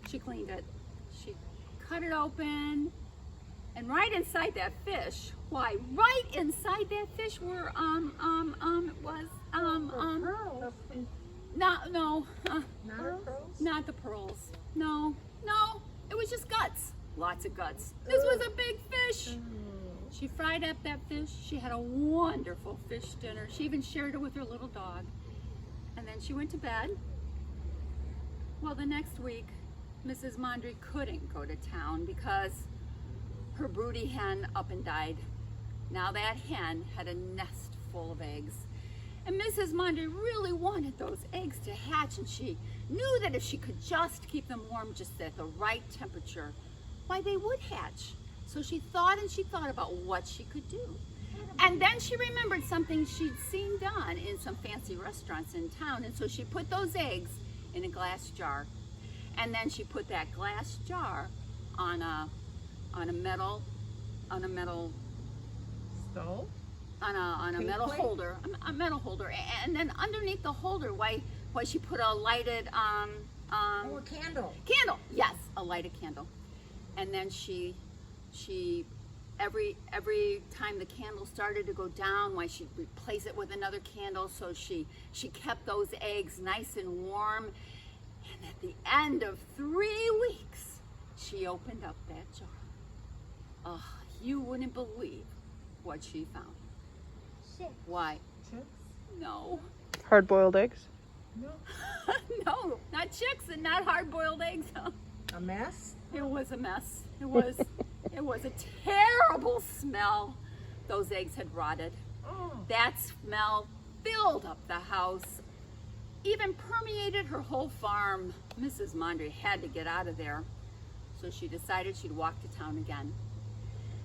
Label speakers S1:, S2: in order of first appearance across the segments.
S1: She cleaned it. She cut it open, and right inside that fish, why, right inside that fish were, was,
S2: Pearls.
S1: not the pearls. No, it was just guts. Lots of guts. This was a big fish. She fried up that fish. She had a wonderful fish dinner. She even shared it with her little dog. And then she went to bed. Well, the next week, Mrs. Maundrey couldn't go to town because her broody hen up and died. Now that hen had a nest full of eggs. And Mrs. Maundrey really wanted those eggs to hatch, and she knew that if she could just keep them warm just at the right temperature, why, they would hatch. So she thought and she thought about what she could do. And then she remembered something she'd seen done in some fancy restaurants in town, and so she put those eggs in a glass jar. And then she put that glass jar on a metal
S2: Stove?
S1: on a
S2: Cake
S1: metal
S2: plate?
S1: holder, a metal holder, and then underneath the holder, why she put a lighted
S2: Oh, a candle.
S1: candle. Yes, a lighted candle. And then she every time the candle started to go down, why, she'd replace it with another candle. So she kept those eggs nice and warm. And at the end of 3 weeks, she opened up that jar. Oh, you wouldn't believe what she found.
S3: Chicks.
S1: Why?
S2: Chicks?
S1: No.
S4: Hard-boiled eggs?
S2: No.
S1: No, not chicks and not hard-boiled eggs.
S2: A mess?
S1: It was a mess. It was a terrible smell. Those eggs had rotted.
S2: Oh.
S1: That smell filled up the house, even permeated her whole farm. Mrs. Maundrey had to get out of there. So she decided she'd walk to town again.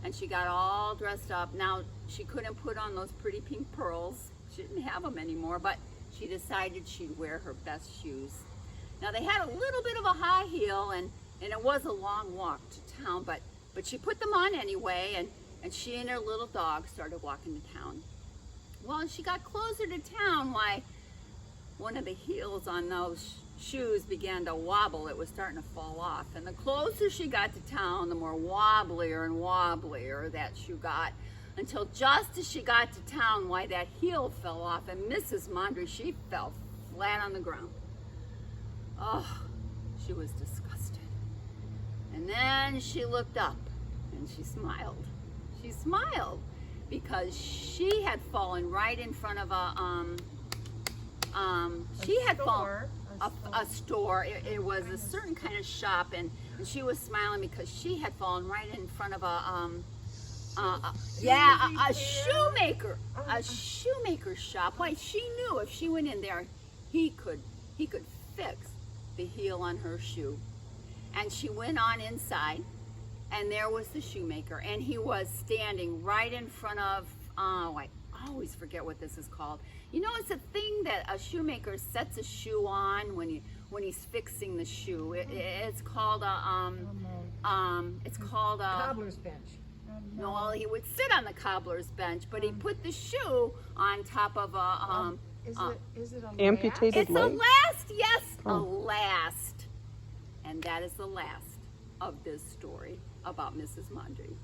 S1: And she got all dressed up. Now, she couldn't put on those pretty pink pearls. She didn't have them anymore, but she decided she'd wear her best shoes. Now, they had a little bit of a high heel, and it was a long walk to town, but she put them on anyway, and she and her little dog started walking to town. Well, as she got closer to town, why, one of the heels on those shoes began to wobble. It was starting to fall off. And the closer she got to town, the more wobblier and wobblier that shoe got, until just as she got to town, why, that heel fell off, and Mrs. Maundrey, she fell flat on the ground. Oh, she was disgusted. And then she looked up and she smiled. She smiled because she had fallen right in front of a store. It was a certain kind of shop, and she was smiling because she had fallen right in front of a shoemaker, a shoemaker shop. Why, she knew if she went in there, he could fix the heel on her shoe. And she went on inside, and there was the shoemaker, and he was standing right in front of, I always forget what this is called. You know, it's a thing that a shoemaker sets a shoe on when he's fixing the shoe. It's called a
S2: Cobbler's bench.
S1: No, he would sit on the cobbler's bench, but he put the shoe on top of a
S2: Is it a
S4: Amputated
S1: it's a
S4: leg?
S1: last, yes, a
S4: Oh.
S1: last. And that is the last of this story about Mrs. Maundrey.